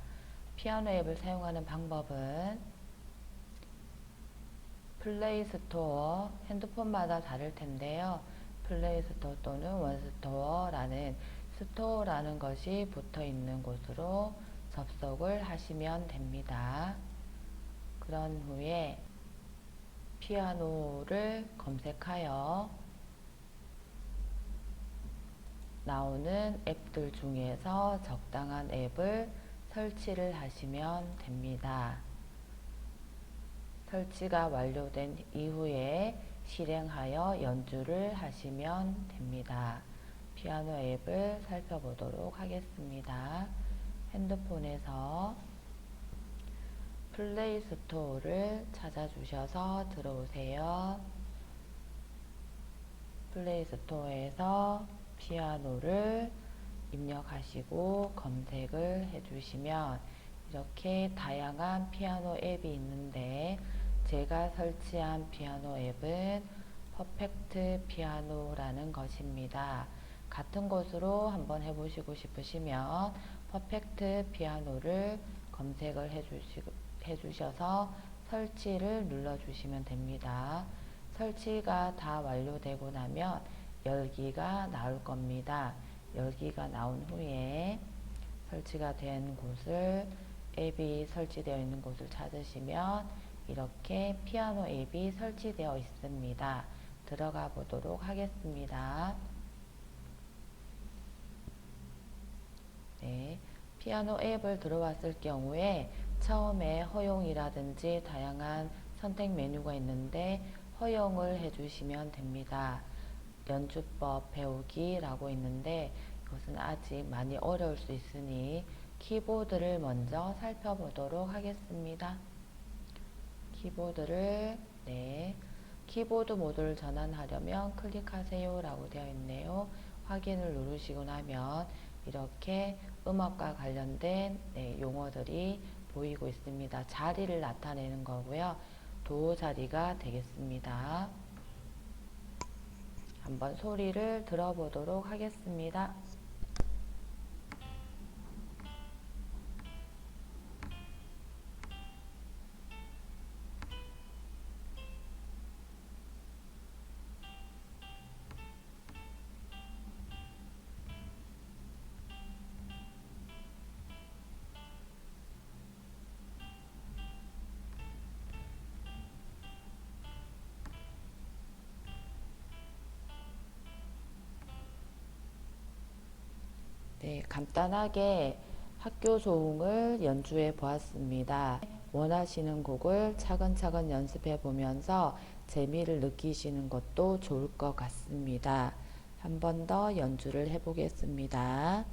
Speaker 1: 피아노 앱을 사용하는 방법은 플레이스토어, 핸드폰마다 다를 텐데요. 플레이스토어 또는 원스토어라는 스토어라는 것이 붙어 있는 곳으로 접속을 하시면 됩니다. 그런 후에 피아노를 검색하여 나오는 앱들 중에서 적당한 앱을 설치를 하시면 됩니다. 설치가 완료된 이후에 실행하여 연주를 하시면 됩니다. 피아노 앱을 살펴보도록 하겠습니다. 핸드폰에서 플레이 스토어를 찾아주셔서 들어오세요. 플레이 스토어에서 피아노를 입력하시고 검색을 해주시면 이렇게 다양한 피아노 앱이 있는데 제가 설치한 피아노 앱은 퍼펙트 피아노라는 것입니다. 같은 것으로 한번 해보시고 싶으시면 퍼펙트 피아노를 검색을 해주셔서 설치를 눌러주시면 됩니다. 설치가 다 완료되고 나면 열기가 나올 겁니다. 열기가 나온 후에 설치가 된 곳을 앱이 설치되어 있는 곳을 찾으시면 이렇게 피아노 앱이 설치되어 있습니다. 들어가 보도록 하겠습니다. 네, 피아노 앱을 들어왔을 경우에 처음에 허용이라든지 다양한 선택 메뉴가 있는데 허용을 해주시면 됩니다. 연주법 배우기라고 있는데 이것은 아직 많이 어려울 수 있으니 키보드를 먼저 살펴보도록 하겠습니다. 키보드를 키보드 모드를 전환하려면 클릭하세요 라고 되어 있네요. 확인을 누르시고 나면 이렇게 음악과 관련된 용어들이 보이고 있습니다. 자리를 나타내는 거고요. 도 자리가 되겠습니다. 한번 소리를 들어보도록 하겠습니다. 네, 간단하게 학교 소음을 연주해 보았습니다. 원하시는 곡을 차근차근 연습해 보면서 재미를 느끼시는 것도 좋을 것 같습니다. 한 번 더 연주를 해 보겠습니다.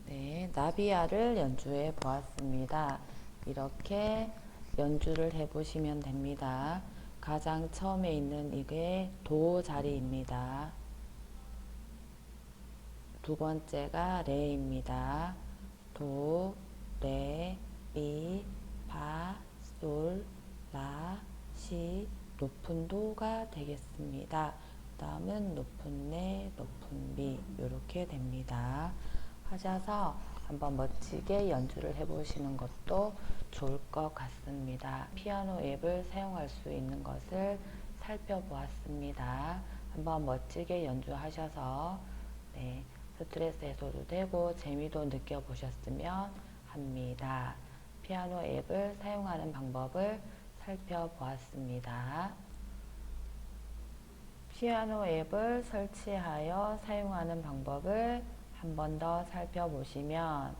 Speaker 1: 네, 나비야를 연주해 보았습니다. 이렇게 연주를 해 보시면 됩니다. 가장 처음에 있는 이게 도 자리입니다. 두 번째가 레입니다. 도, 레, 미, 파, 솔, 라, 시, 높은 도가 되겠습니다. 다음은 높은 레, 높은 미 이렇게 됩니다. 하셔서 한번 멋지게 연주를 해보시는 것도 좋을 것 같습니다. 피아노 앱을 사용할 수 있는 것을 살펴보았습니다. 한번 멋지게 연주하셔서 네, 스트레스 해소도 되고 재미도 느껴보셨으면 합니다. 피아노 앱을 사용하는 방법을 살펴보았습니다. 피아노 앱을 설치하여 사용하는 방법을 한 번 더 살펴보시면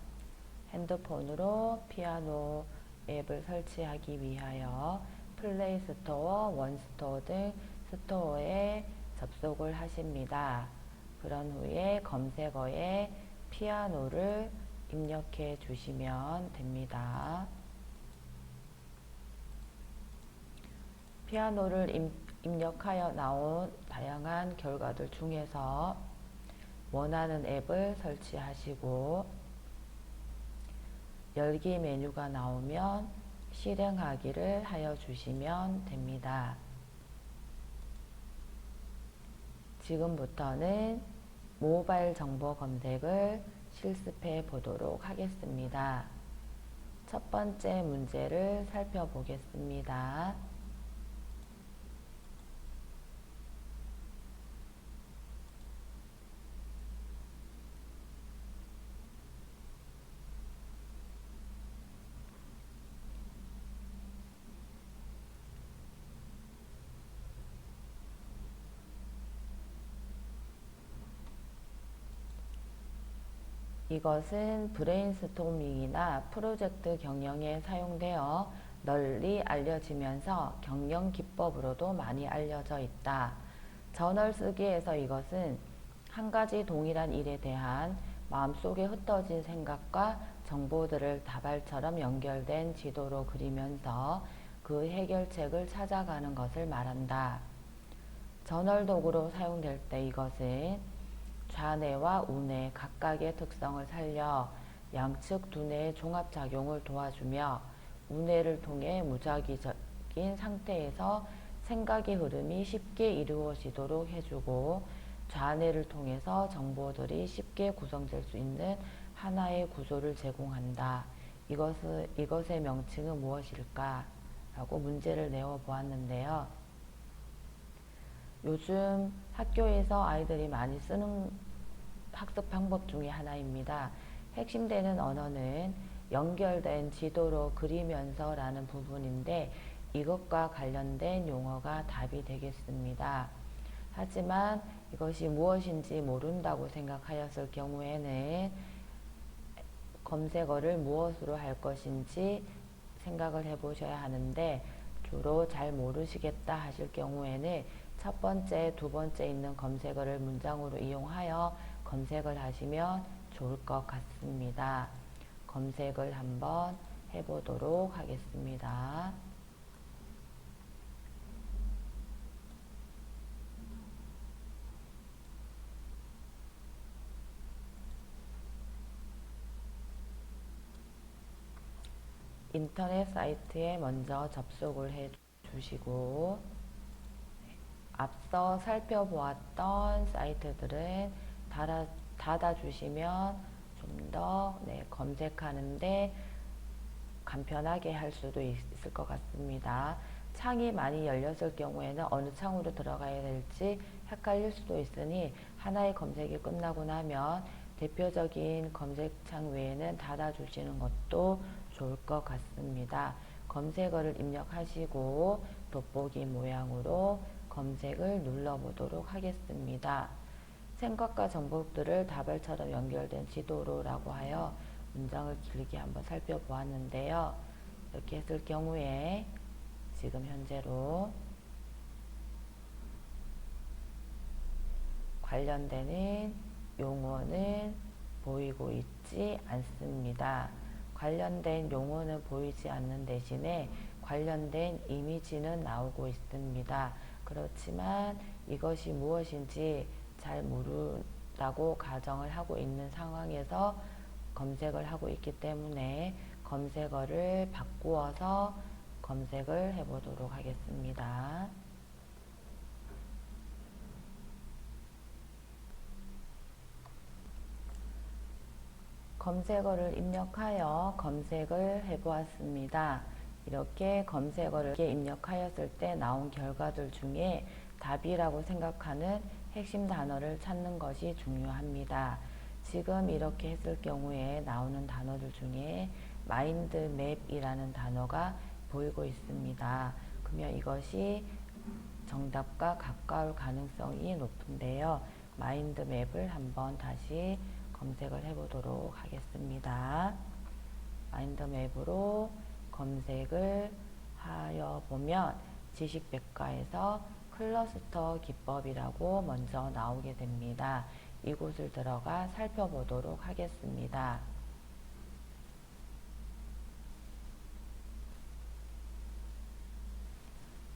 Speaker 1: 핸드폰으로 피아노 앱을 설치하기 위하여 플레이 스토어, 원스토어 등 스토어에 접속을 하십니다. 그런 후에 검색어에 피아노를 입력해 주시면 됩니다. 피아노를 입력하여 나온 다양한 결과들 중에서 원하는 앱을 설치하시고 열기 메뉴가 나오면 실행하기를 하여 주시면 됩니다. 지금부터는 모바일 정보 검색을 실습해 보도록 하겠습니다. 첫 번째 문제를 살펴보겠습니다. 이것은 브레인스토밍이나 프로젝트 경영에 사용되어 널리 알려지면서 경영 기법으로도 많이 알려져 있다. 저널 쓰기에서 이것은 한 가지 동일한 일에 대한 마음속에 흩어진 생각과 정보들을 다발처럼 연결된 지도로 그리면서 그 해결책을 찾아가는 것을 말한다. 저널 도구로 사용될 때 이것은 좌뇌와 우뇌 각각의 특성을 살려 양측 두뇌의 종합작용을 도와주며 우뇌를 통해 무작위적인 상태에서 생각의 흐름이 쉽게 이루어지도록 해주고 좌뇌를 통해서 정보들이 쉽게 구성될 수 있는 하나의 구조를 제공한다. 이것의 명칭은 무엇일까? 라고 문제를 내어 보았는데요. 요즘 학교에서 아이들이 많이 쓰는 학습 방법 중에 하나입니다. 핵심되는 언어는 연결된 지도로 그리면서 라는 부분인데 이것과 관련된 용어가 답이 되겠습니다. 하지만 이것이 무엇인지 모른다고 생각하였을 경우에는 검색어를 무엇으로 할 것인지 생각을 해보셔야 하는데 주로 잘 모르시겠다 하실 경우에는 첫 번째, 두 번째 있는 검색어를 문장으로 이용하여 검색을 하시면 좋을 것 같습니다. 검색을 한번 해보도록 하겠습니다. 인터넷 사이트에 먼저 접속을 해 주시고 앞서 살펴보았던 사이트들은 닫아주시면 좀 더 검색하는데 간편하게 할 수도 있을 것 같습니다. 창이 많이 열렸을 경우에는 어느 창으로 들어가야 될지 헷갈릴 수도 있으니 하나의 검색이 끝나고 나면 대표적인 검색창 외에는 닫아주시는 것도 좋을 것 같습니다. 검색어를 입력하시고 돋보기 모양으로 검색을 눌러보도록 하겠습니다. 생각과 정보들을 다발처럼 연결된 지도로라고 하여 문장을 길게 한번 살펴보았는데요. 이렇게 했을 경우에 지금 현재로 관련되는 용어는 보이고 있지 않습니다. 관련된 용어는 보이지 않는 대신에 관련된 이미지는 나오고 있습니다. 그렇지만 이것이 무엇인지 잘 모른다고 가정을 하고 있는 상황에서 검색을 하고 있기 때문에 검색어를 바꾸어서 검색을 해보도록 하겠습니다. 검색어를 입력하여 검색을 해보았습니다. 이렇게 검색어를 입력하였을 때 나온 결과들 중에 답이라고 생각하는 핵심 단어를 찾는 것이 중요합니다. 지금 이렇게 했을 경우에 나오는 단어들 중에 마인드맵이라는 단어가 보이고 있습니다. 그러면 이것이 정답과 가까울 가능성이 높은데요. 마인드맵을 한번 다시 검색을 해보도록 하겠습니다. 마인드맵으로 검색을 하여 보면 지식백과에서 클러스터 기법이라고 먼저 나오게 됩니다. 이곳을 들어가 살펴보도록 하겠습니다.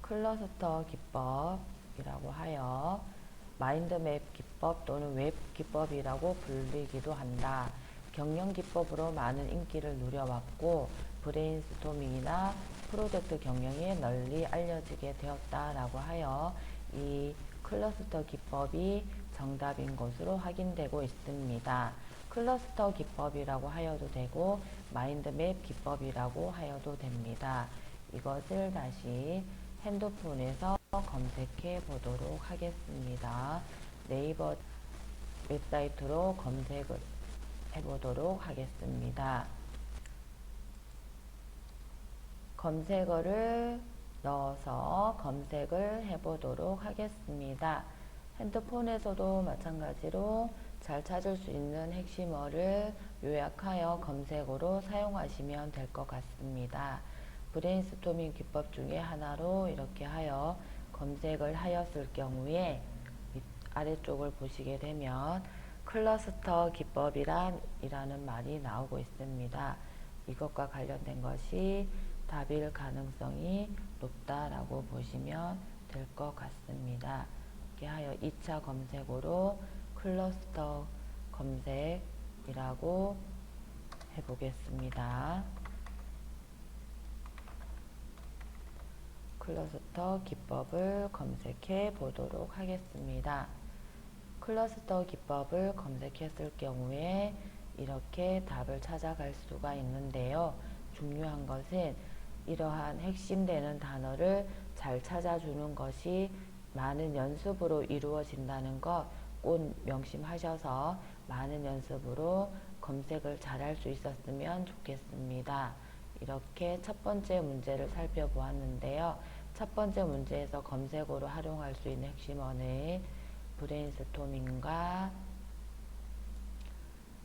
Speaker 1: 클러스터 기법이라고 하여 마인드맵 기법 또는 웹 기법이라고 불리기도 한다. 경영 기법으로 많은 인기를 누려왔고 브레인스토밍이나 프로젝트 경영에 널리 알려지게 되었다라고 하여 이 클러스터 기법이 정답인 것으로 확인되고 있습니다. 클러스터 기법이라고 하여도 되고 마인드맵 기법이라고 하여도 됩니다. 이것을 다시 핸드폰에서 검색해 보도록 하겠습니다. 네이버 웹사이트로 검색을 해보도록 하겠습니다. 검색어를 넣어서 검색을 해보도록 하겠습니다. 핸드폰에서도 마찬가지로 잘 찾을 수 있는 핵심어를 요약하여 검색어로 사용하시면 될 것 같습니다. 브레인스토밍 기법 중에 하나로 이렇게 하여 검색을 하였을 경우에 아래쪽을 보시게 되면 클러스터 기법이라는 말이 나오고 있습니다. 이것과 관련된 것이 답일 가능성이 높다라고 보시면 될 것 같습니다. 이렇게 하여 2차 검색어로 클러스터 검색이라고 해보겠습니다. 클러스터 기법을 검색해 보도록 하겠습니다. 클러스터 기법을 검색했을 경우에 이렇게 답을 찾아갈 수가 있는데요. 중요한 것은 이러한 핵심되는 단어를 잘 찾아주는 것이 많은 연습으로 이루어진다는 것 꼭 명심하셔서 많은 연습으로 검색을 잘할 수 있었으면 좋겠습니다. 이렇게 첫 번째 문제를 살펴보았는데요. 첫 번째 문제에서 검색어로 활용할 수 있는 핵심어는 브레인스토밍과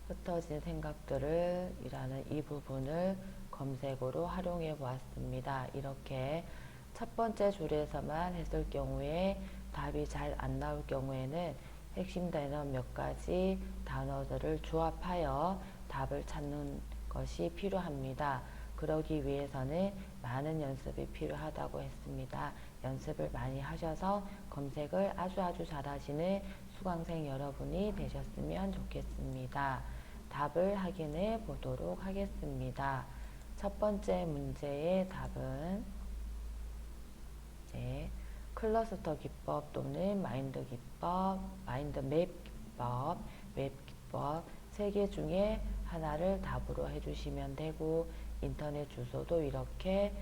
Speaker 1: 흩어진 생각들을 이라는 이 부분을 검색어로 활용해 보았습니다. 이렇게 첫 번째 줄에서만 했을 경우에 답이 잘 안 나올 경우에는 핵심 단어 몇 가지 단어들을 조합하여 답을 찾는 것이 필요합니다. 그러기 위해서는 많은 연습이 필요하다고 했습니다. 연습을 많이 하셔서 검색을 아주 잘하시는 수강생 여러분이 되셨으면 좋겠습니다. 답을 확인해 보도록 하겠습니다. 첫 번째 문제의 답은 클러스터 기법 또는 마인드 기법, 마인드맵 기법, 웹 기법 세 개 중에 하나를 답으로 해주시면 되고 인터넷 주소도 이렇게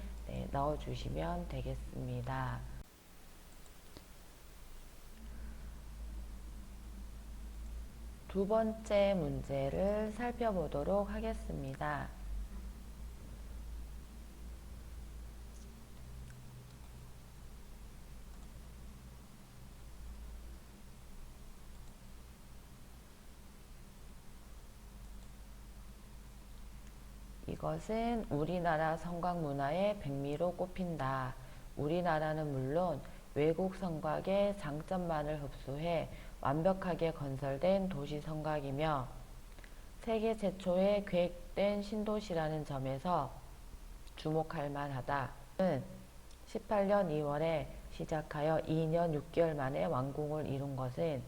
Speaker 1: 넣어주시면 되겠습니다. 두 번째 문제를 살펴보도록 하겠습니다. 이것은 우리나라 성곽문화의 백미로 꼽힌다. 우리나라는 물론 외국 성곽의 장점만을 흡수해 완벽하게 건설된 도시 성곽이며 세계 최초의 계획된 신도시라는 점에서 주목할 만하다. 18년 2월에 시작하여 2년 6개월 만에 완공을 이룬 것은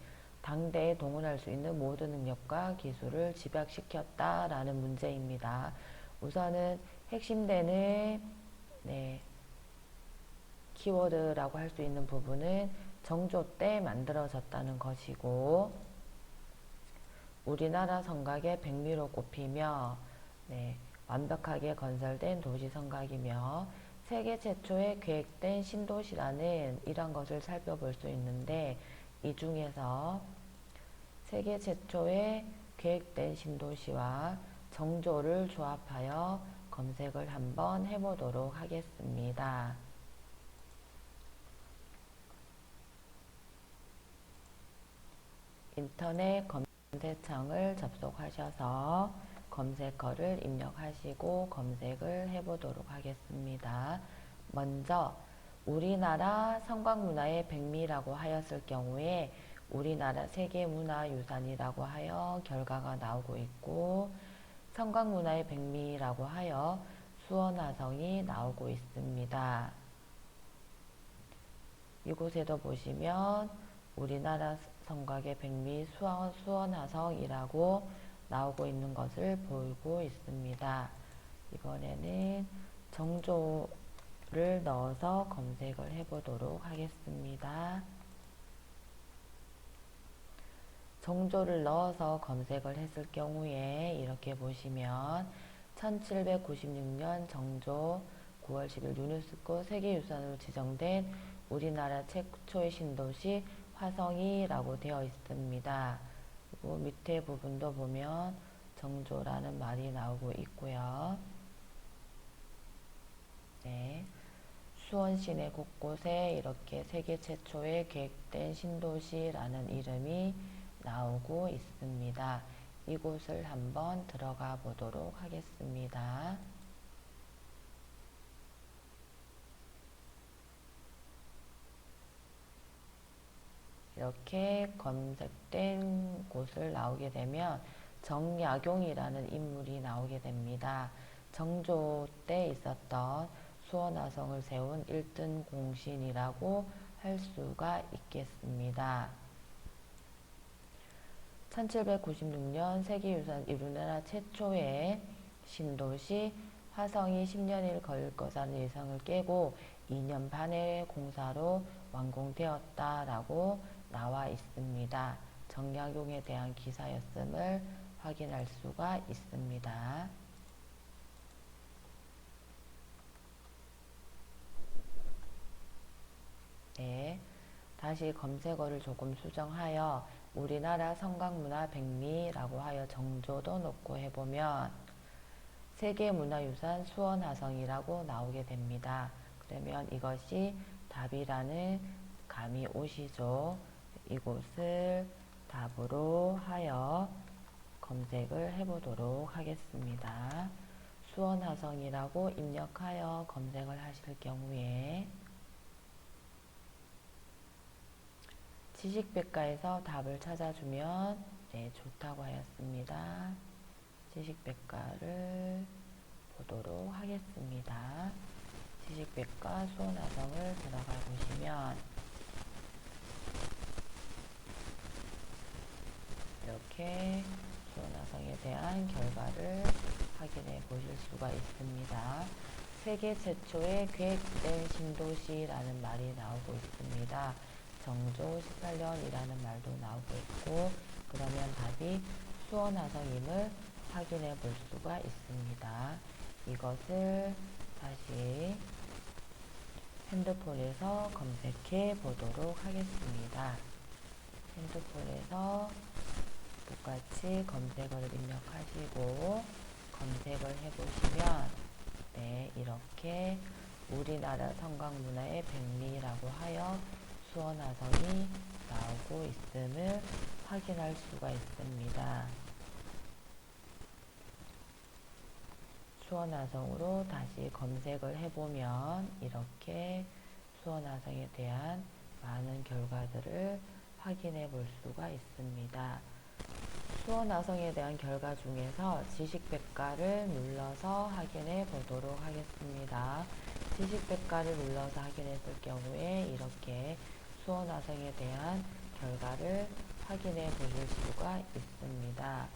Speaker 1: 당대에 동원할 수 있는 모든 능력과 기술을 집약시켰다라는 문제입니다. 우선은 핵심되는 키워드라고 할 수 있는 부분은 정조 때 만들어졌다는 것이고, 우리나라 성곽의 백미로 꼽히며 완벽하게 건설된 도시 성곽이며 세계 최초의 계획된 신도시라는 이런 것을 살펴볼 수 있는데, 이 중에서 세계 최초의 계획된 신도시와 정조를 조합하여 검색을 한번 해보도록 하겠습니다. 인터넷 검색창을 접속하셔서 검색어를 입력하시고 검색을 해보도록 하겠습니다. 먼저 우리나라 성곽문화의 백미라고 하였을 경우에 우리나라 세계문화유산이라고 하여 결과가 나오고 있고, 성곽문화의 백미라고 하여 수원화성이 나오고 있습니다. 이곳에도 보시면 우리나라 성곽의 백미 수원화성이라고 나오고 있는 것을 보이고 있습니다. 이번에는 정조를 넣어서 검색을 해보도록 하겠습니다. 정조를 넣어서 검색을 했을 경우에 이렇게 보시면 1796년 정조 9월 10일 유네스코 세계유산으로 지정된 우리나라 최초의 신도시 화성이라고 되어 있습니다. 그리고 밑에 부분도 보면 정조라는 말이 나오고 있고요. 수원 시내 곳곳에 이렇게 세계 최초의 계획된 신도시라는 이름이 나오고 있습니다. 이곳을 한번 들어가 보도록 하겠습니다. 이렇게 검색된 곳을 나오게 되면 정약용이라는 인물이 나오게 됩니다. 정조 때 있었던 수원화성을 세운 1등 공신이라고 할 수가 있겠습니다. 1796년 세계유산 우리나라 최초의 신도시 화성이 10년일 걸릴 거라는 예상을 깨고 2년 반의 공사로 완공되었다라고 나와 있습니다. 정약용에 대한 기사였음을 확인할 수가 있습니다. 다시 검색어를 조금 수정하여 우리나라 성곽문화 백미라고 하여 정조도 넣고 해보면 세계문화유산 수원화성이라고 나오게 됩니다. 그러면 이것이 답이라는 감이 오시죠. 이곳을 답으로 하여 검색을 해보도록 하겠습니다. 수원화성이라고 입력하여 검색을 하실 경우에 지식백과에서 답을 찾아주면 좋다고 하였습니다. 지식백과를 보도록 하겠습니다. 지식백과 수원화성을 들어가 보시면 이렇게 수원화성에 대한 결과를 확인해 보실 수가 있습니다. 세계 최초의 계획된 신도시라는 말이 나오고 있습니다. 정조 18년이라는 말도 나오고 있고, 그러면 답이 수원화성임을 확인해 볼 수가 있습니다. 이것을 다시 핸드폰에서 검색해 보도록 하겠습니다. 핸드폰에서 똑같이 검색어를 입력하시고 검색을 해보시면 이렇게 우리나라 성곽문화의 백미라고 하여 수원화성이 나오고 있음을 확인할 수가 있습니다. 수원화성으로 다시 검색을 해보면 이렇게 수원화성에 대한 많은 결과들을 확인해 볼 수가 있습니다. 수원화성에 대한 결과 중에서 지식백과를 눌러서 확인해 보도록 하겠습니다. 지식백과를 눌러서 확인했을 경우에 이렇게 수원화성에 대한 결과를 확인해 보실 수가 있습니다.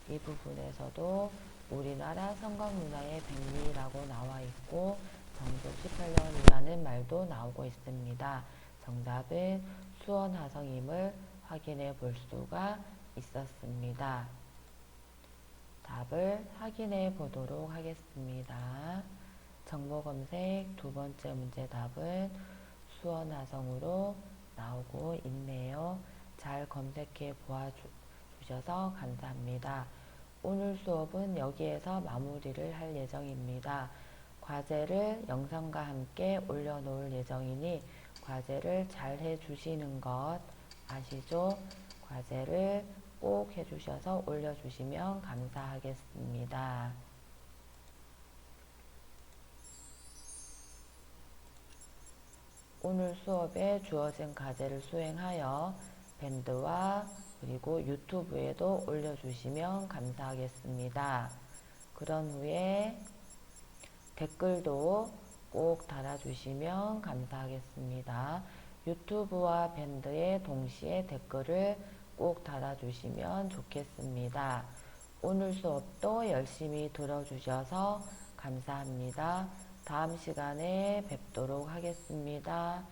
Speaker 1: 이 부분에서도 우리나라 성곽문화의 백미라고 나와 있고 정복 18년이라는 말도 나오고 있습니다. 정답은 수원화성임을 확인해 볼 수가 있었습니다. 답을 확인해 보도록 하겠습니다. 정보검색 두 번째 문제 답은 수원화성으로 나오고 있네요. 잘 검색해 보아주셔서 감사합니다. 오늘 수업은 여기에서 마무리를 할 예정입니다. 과제를 영상과 함께 올려놓을 예정이니 과제를 잘 해주시는 것 아시죠? 과제를 꼭 해주셔서 올려주시면 감사하겠습니다. 오늘 수업에 주어진 과제를 수행하여 밴드와 그리고 유튜브에도 올려주시면 감사하겠습니다. 그런 후에 댓글도 꼭 달아주시면 감사하겠습니다. 유튜브와 밴드에 동시에 댓글을 꼭 달아주시면 좋겠습니다. 오늘 수업도 열심히 들어주셔서 감사합니다. 다음 시간에 뵙도록 하겠습니다.